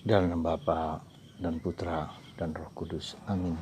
Dalam nama Bapa dan Putra dan Roh Kudus. Amin.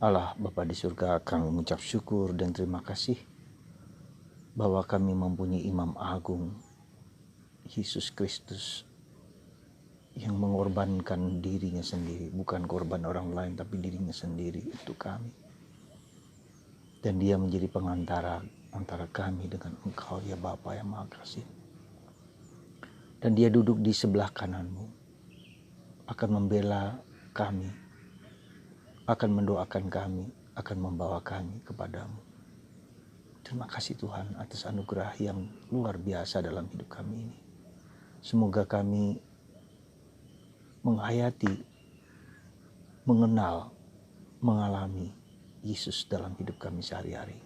Allah Bapa di surga, kami mengucap syukur dan terima kasih bahwa kami mempunyai Imam Agung, Yesus Kristus, yang mengorbankan dirinya sendiri, bukan korban orang lain tapi dirinya sendiri untuk kami. Dan dia menjadi pengantara antara kami dengan Engkau ya Bapa yang Maha Kasih. Dan dia duduk di sebelah kananmu, akan membela kami, akan mendoakan kami, akan membawa kami kepadamu. Terima kasih Tuhan atas anugerah yang luar biasa dalam hidup kami ini. Semoga kami menghayati, mengenal, mengalami Yesus dalam hidup kami sehari-hari.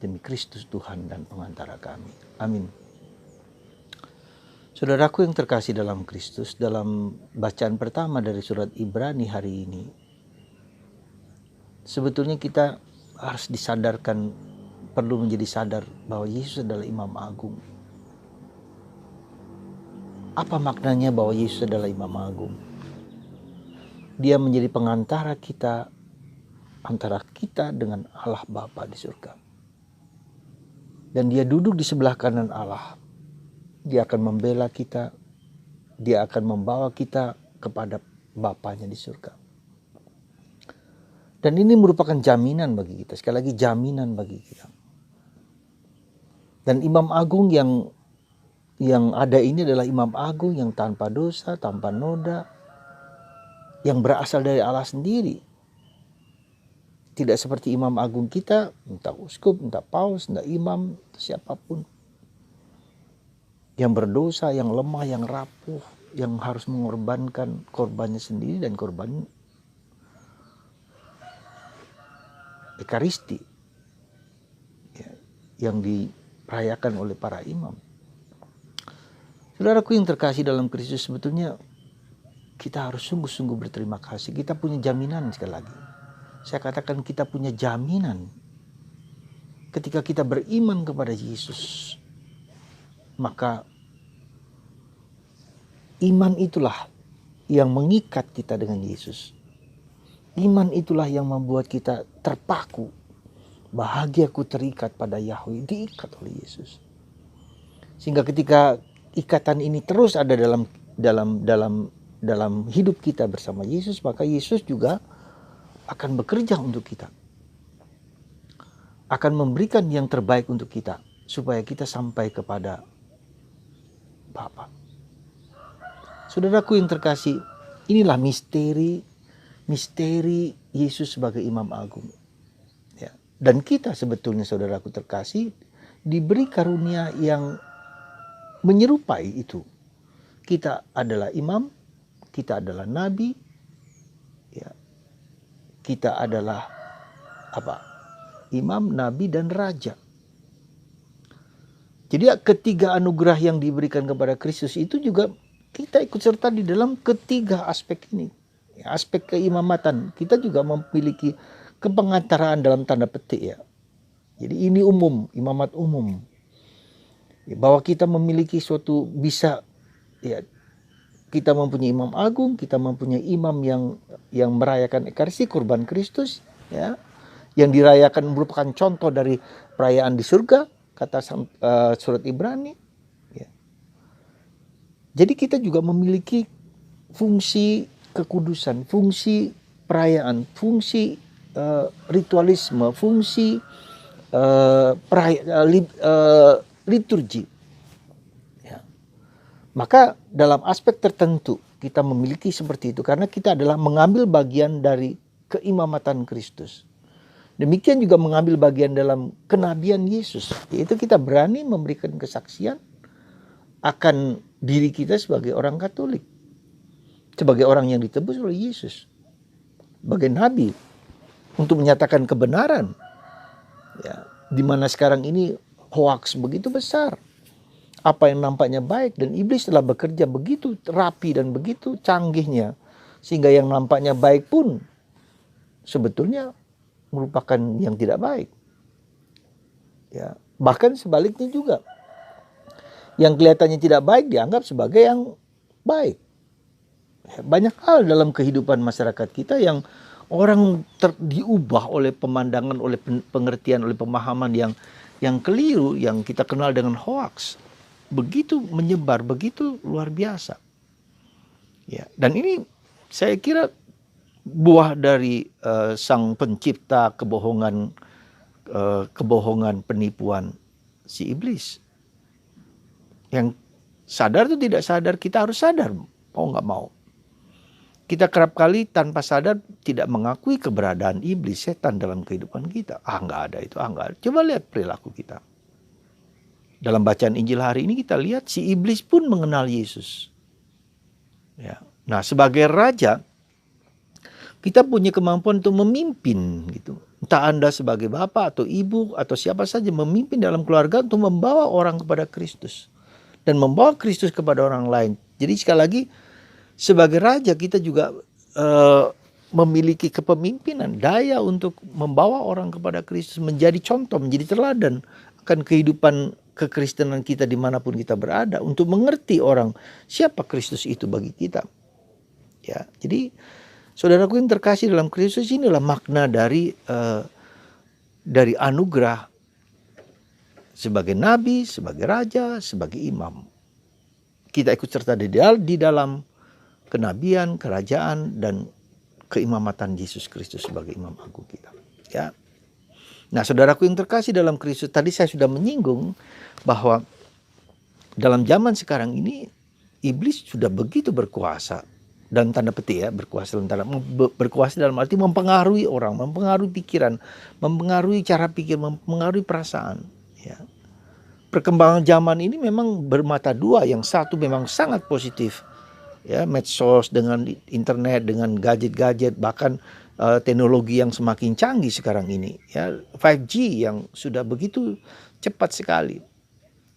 Demi Kristus Tuhan dan pengantara kami. Amin. Saudaraku yang terkasih dalam Kristus, dalam bacaan pertama dari surat Ibrani hari ini, sebetulnya kita harus disadarkan, perlu menjadi sadar bahwa Yesus adalah Imam Agung. Apa maknanya bahwa Yesus adalah Imam Agung? Dia menjadi pengantara kita, antara kita dengan Allah Bapa di surga. Dan dia duduk di sebelah kanan Allah. Dia akan membela kita, dia akan membawa kita kepada Bapanya di surga. Dan ini merupakan jaminan bagi kita, sekali lagi jaminan bagi kita. Dan Imam Agung yang ada ini adalah Imam Agung yang tanpa dosa, tanpa noda, yang berasal dari Allah sendiri. Tidak seperti Imam Agung kita, entah uskup, entah paus, entah imam, entah siapapun. Yang berdosa, yang lemah, yang rapuh, yang harus mengorbankan korbannya sendiri dan korban Ekaristi ya, yang dirayakan oleh para imam. Saudaraku yang terkasih dalam Kristus, sebetulnya kita harus sungguh-sungguh berterima kasih. Kita punya jaminan, sekali lagi saya katakan kita punya jaminan ketika kita beriman kepada Yesus. Maka iman itulah yang mengikat kita dengan Yesus. Iman itulah yang membuat kita terpaku. Bahagiaku terikat pada Yahweh, diikat oleh Yesus. Sehingga ketika ikatan ini terus ada dalam hidup kita bersama Yesus, maka Yesus juga akan bekerja untuk kita. Akan memberikan yang terbaik untuk kita supaya kita sampai kepada Bapa. Saudaraku yang terkasih, inilah misteri Yesus sebagai Imam Agung. Ya. Dan kita sebetulnya saudaraku terkasih diberi karunia yang menyerupai itu. Kita adalah imam, kita adalah nabi, ya. Kita adalah imam, nabi, dan raja. Jadi ketiga anugerah yang diberikan kepada Kristus itu juga kita ikut serta di dalam ketiga aspek ini. Aspek keimamatan, kita juga memiliki kepengantaraan dalam tanda petik ya. Jadi ini umum, imamat umum. Ya, bahwa kita memiliki suatu bisa ya, kita mempunyai imam agung, kita mempunyai imam yang merayakan Ekaristi, kurban Kristus ya, yang dirayakan merupakan contoh dari perayaan di surga, kata surat Ibrani ya. Jadi kita juga memiliki fungsi kekudusan, fungsi perayaan, fungsi ritualisme, fungsi liturgi. Ya. Maka dalam aspek tertentu kita memiliki seperti itu karena kita adalah mengambil bagian dari keimamatan Kristus. Demikian juga mengambil bagian dalam kenabian Yesus, yaitu kita berani memberikan kesaksian akan diri kita sebagai orang Katolik, sebagai orang yang ditebus oleh Yesus, sebagai nabi, untuk menyatakan kebenaran. Ya, di mana sekarang ini hoaks begitu besar. Apa yang nampaknya baik dan iblis telah bekerja begitu rapi dan begitu canggihnya sehingga yang nampaknya baik pun sebetulnya merupakan yang tidak baik. Ya, bahkan sebaliknya juga. Yang kelihatannya tidak baik dianggap sebagai yang baik. Banyak hal dalam kehidupan masyarakat kita yang orang diubah oleh pemandangan, oleh pengertian, oleh pemahaman yang keliru, yang kita kenal dengan hoax. Begitu menyebar, begitu luar biasa. Ya, dan ini saya kira buah dari sang pencipta kebohongan penipuan si iblis. Yang sadar atau tidak sadar, kita harus sadar, mau nggak mau. Kita kerap kali tanpa sadar tidak mengakui keberadaan iblis, setan dalam kehidupan kita. Nggak ada itu, nggak ada. Coba lihat perilaku kita. Dalam bacaan Injil hari ini kita lihat si iblis pun mengenal Yesus. Ya. Nah, sebagai raja, kita punya kemampuan untuk memimpin gitu. Entah Anda sebagai bapak atau ibu atau siapa saja memimpin dalam keluarga untuk membawa orang kepada Kristus. Dan membawa Kristus kepada orang lain. Jadi sekali lagi, sebagai raja kita juga memiliki kepemimpinan, daya untuk membawa orang kepada Kristus, menjadi contoh, menjadi teladan akan kehidupan kekristenan kita dimanapun kita berada, untuk mengerti orang siapa Kristus itu bagi kita. Ya, jadi saudaraku yang terkasih dalam Kristus, inilah makna dari anugerah sebagai nabi, sebagai raja, sebagai imam. Kita ikut serta di dalam kenabian, kerajaan, dan keimamatan Yesus Kristus sebagai imam agung kita. Ya. Nah, saudaraku yang terkasih dalam Kristus, tadi saya sudah menyinggung bahwa dalam zaman sekarang ini iblis sudah begitu berkuasa, dan tanda petik ya, berkuasa dalam arti mempengaruhi orang, mempengaruhi pikiran, mempengaruhi cara pikir, mempengaruhi perasaan. Ya. Perkembangan zaman ini memang bermata dua, yang satu memang sangat positif. Ya, medsos, dengan internet, dengan gadget-gadget, bahkan teknologi yang semakin canggih sekarang ini, ya, 5G yang sudah begitu cepat sekali.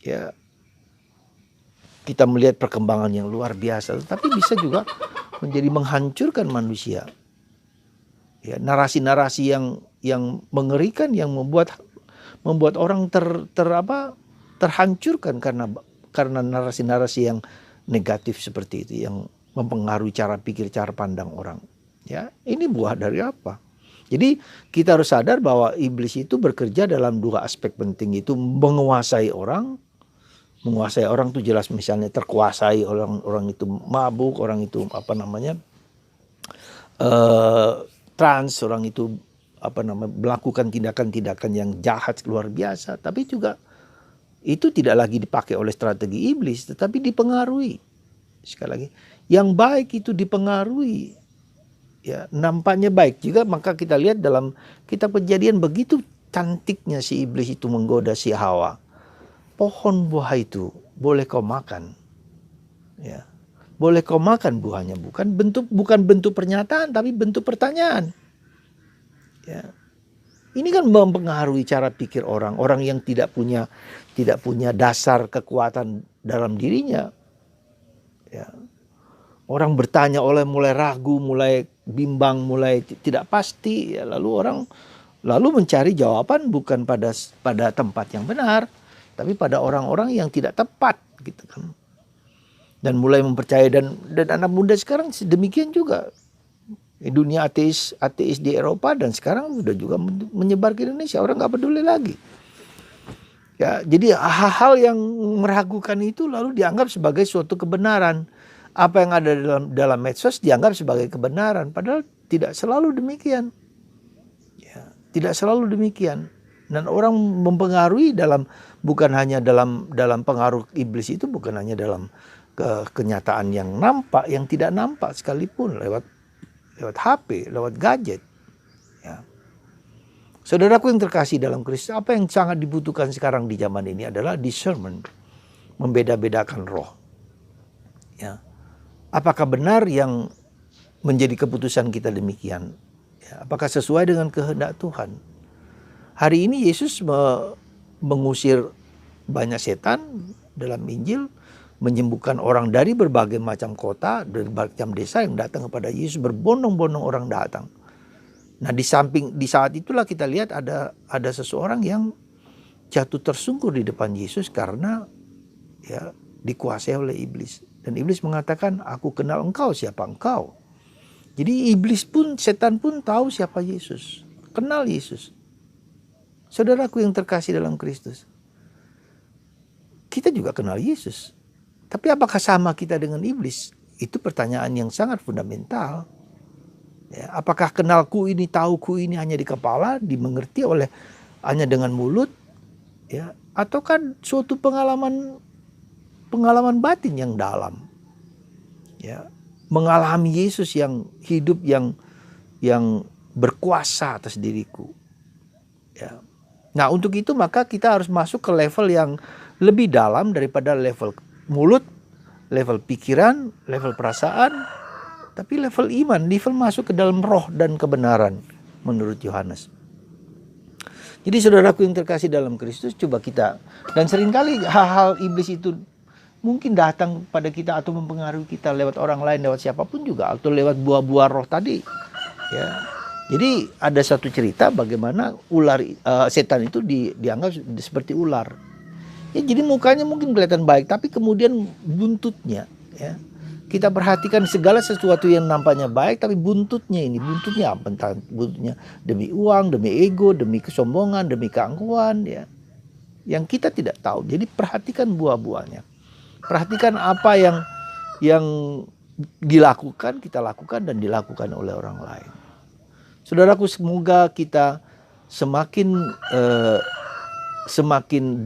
Ya, kita melihat perkembangan yang luar biasa, tapi bisa juga menjadi menghancurkan manusia. Ya, narasi-narasi yang mengerikan, yang membuat orang terhancurkan karena narasi-narasi yang negatif seperti itu, yang mempengaruhi cara pikir, cara pandang orang. Ya, ini buah dari apa? Jadi kita harus sadar bahwa iblis itu bekerja dalam dua aspek penting, itu menguasai orang. Menguasai orang itu jelas, misalnya terkuasai orang itu mabuk, orang itu trans, orang itu melakukan tindakan-tindakan yang jahat luar biasa. Tapi juga itu tidak lagi dipakai oleh strategi iblis, tetapi dipengaruhi. Sekali lagi, yang baik itu dipengaruhi. Ya, nampaknya baik juga, maka kita lihat dalam kitab Kejadian, begitu cantiknya si iblis itu menggoda si Hawa. Pohon buah itu boleh kau makan. Ya. Boleh kau makan buahnya, bukan bentuk pernyataan, tapi bentuk pertanyaan. Ya. Ini kan mempengaruhi cara pikir orang yang tidak punya dasar kekuatan dalam dirinya. Ya. Orang bertanya mulai ragu, mulai bimbang, mulai tidak pasti. Ya, lalu mencari jawaban bukan pada tempat yang benar, tapi pada orang-orang yang tidak tepat, gitu kan. Dan mulai mempercayai, dan anak muda sekarang demikian juga. Dunia ateis di Eropa dan sekarang sudah juga menyebar ke Indonesia, orang nggak peduli lagi. Ya, jadi hal-hal yang meragukan itu lalu dianggap sebagai suatu kebenaran. Apa yang ada dalam medsos dianggap sebagai kebenaran, padahal tidak selalu demikian. Ya, tidak selalu demikian. Dan orang mempengaruhi bukan hanya dalam pengaruh iblis itu, bukan hanya dalam kenyataan yang nampak, yang tidak nampak sekalipun, lewat HP, lewat gadget. Ya. Saudaraku yang terkasih dalam Kristus, apa yang sangat dibutuhkan sekarang di zaman ini adalah discernment, membeda-bedakan roh. Ya. Apakah benar yang menjadi keputusan kita demikian? Ya, apakah sesuai dengan kehendak Tuhan? Hari ini Yesus mengusir banyak setan dalam Injil, menyembuhkan orang dari berbagai macam kota, dari berbagai macam desa yang datang kepada Yesus, berbondong-bondong orang datang. Nah, di saat itulah kita lihat ada seseorang yang jatuh tersungkur di depan Yesus karena ya dikuasai oleh iblis. Dan iblis mengatakan, aku kenal engkau, siapa engkau? Jadi iblis pun, setan pun tahu siapa Yesus. Kenal Yesus. Saudaraku yang terkasih dalam Kristus. Kita juga kenal Yesus. Tapi apakah sama kita dengan iblis? Itu pertanyaan yang sangat fundamental. Ya, apakah kenalku ini, tahuku ini hanya di kepala, dimengerti oleh hanya dengan mulut, ya, atau kan suatu pengalaman batin yang dalam, ya, mengalami Yesus yang hidup yang berkuasa atas diriku, ya. Nah, untuk itu maka kita harus masuk ke level yang lebih dalam daripada level mulut, level pikiran, level perasaan, tapi level iman, level masuk ke dalam roh dan kebenaran menurut Yohanes. Jadi saudaraku yang terkasih dalam Kristus, coba kita, dan seringkali hal-hal iblis itu mungkin datang pada kita atau mempengaruhi kita lewat orang lain, lewat siapapun juga, atau lewat buah-buah roh tadi. Ya. Jadi ada satu cerita bagaimana setan itu dianggap seperti ular. Ya, jadi mukanya mungkin kelihatan baik, tapi kemudian buntutnya, ya, kita perhatikan segala sesuatu yang nampaknya baik, tapi buntutnya apa? Entah buntutnya demi uang, demi ego, demi kesombongan, demi keangkuhan, ya, yang kita tidak tahu. Jadi perhatikan buah-buahnya. Perhatikan apa yang dilakukan, kita lakukan dan dilakukan oleh orang lain. Saudaraku, semoga kita semakin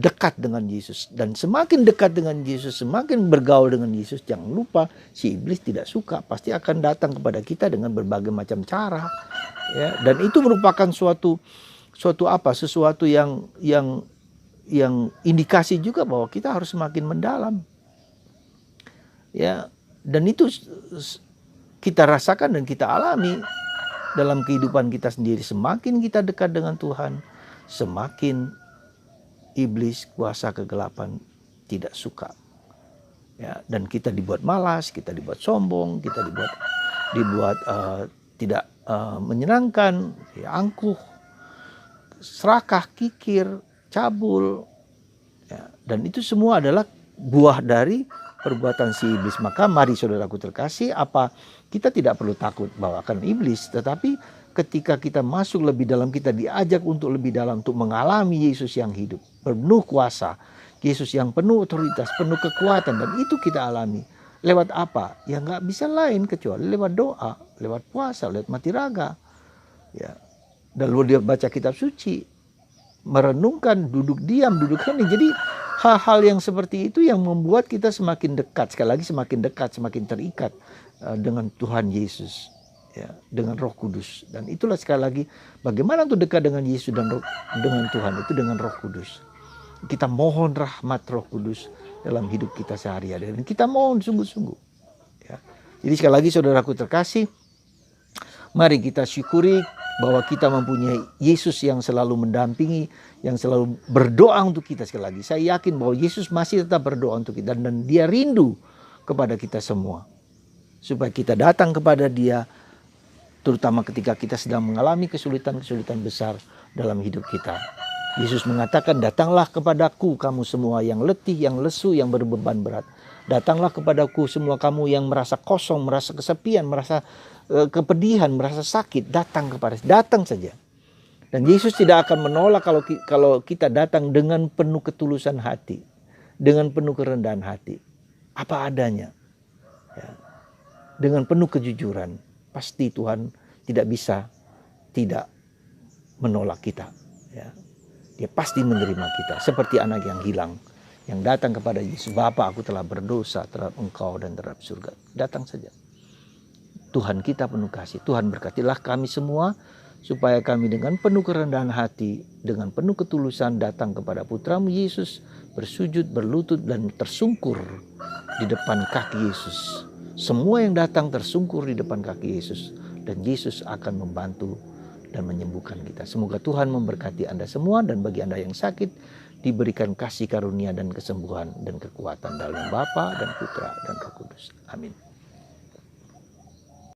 dekat dengan Yesus, dan semakin dekat dengan Yesus, semakin bergaul dengan Yesus. Jangan lupa, si iblis tidak suka, pasti akan datang kepada kita dengan berbagai macam cara, ya. Dan itu merupakan sesuatu yang indikasi juga bahwa kita harus semakin mendalam, ya. Dan itu kita rasakan dan kita alami dalam kehidupan kita sendiri. Semakin kita dekat dengan Tuhan, semakin iblis, kuasa kegelapan tidak suka, ya. Dan kita dibuat malas, kita dibuat sombong, kita dibuat tidak menyenangkan, ya, angkuh, serakah, kikir, cabul, ya. Dan itu semua adalah buah dari perbuatan si iblis. Maka mari saudaraku terkasih, kita tidak perlu takut bahwa akan iblis, tetapi ketika kita masuk lebih dalam, kita diajak untuk lebih dalam, untuk mengalami Yesus yang hidup, penuh kuasa, Yesus yang penuh otoritas, penuh kekuatan, dan itu kita alami. Lewat apa? Ya nggak bisa lain kecuali lewat doa, lewat puasa, lewat mati raga, ya. Dan lalu dia baca kitab suci, merenungkan, duduk diam, duduk hening. Jadi hal-hal yang seperti itu yang membuat kita semakin dekat, sekali lagi semakin dekat, semakin terikat dengan Tuhan Yesus, ya, dengan Roh Kudus. Dan itulah sekali lagi bagaimana untuk dekat dengan Yesus dan dengan Tuhan itu dengan Roh Kudus. Kita mohon rahmat Roh Kudus dalam hidup kita sehari-hari, dan kita mohon sungguh-sungguh, ya. Jadi sekali lagi saudaraku terkasih, mari kita syukuri bahwa kita mempunyai Yesus yang selalu mendampingi, yang selalu berdoa untuk kita. Sekali lagi saya yakin bahwa Yesus masih tetap berdoa untuk kita, dan dia rindu kepada kita semua, supaya kita datang kepada dia, terutama ketika kita sedang mengalami kesulitan-kesulitan besar dalam hidup kita. Yesus mengatakan, datanglah kepadaku kamu semua yang letih, yang lesu, yang berbeban berat. Datanglah kepadaku semua kamu yang merasa kosong, merasa kesepian, merasa kepedihan, merasa sakit. Datang saja. Dan Yesus tidak akan menolak kalau kita datang dengan penuh ketulusan hati, dengan penuh kerendahan hati, apa adanya, ya, dengan penuh kejujuran. Pasti Tuhan tidak bisa tidak menolak kita, ya. Dia pasti menerima kita seperti anak yang hilang, yang datang kepada Yesus. Bapa, aku telah berdosa terhadap Engkau dan terhadap surga. Datang saja. Tuhan kita penuh kasih. Tuhan berkatilah kami semua, supaya kami dengan penuh kerendahan hati, dengan penuh ketulusan datang kepada Putramu Yesus, bersujud, berlutut, dan tersungkur di depan kaki Yesus. Semua yang datang tersungkur di depan kaki Yesus, dan Yesus akan membantu dan menyembuhkan kita. Semoga Tuhan memberkati Anda semua, dan bagi Anda yang sakit diberikan kasih karunia dan kesembuhan dan kekuatan dalam Bapa dan Putra dan Roh Kudus. Amin.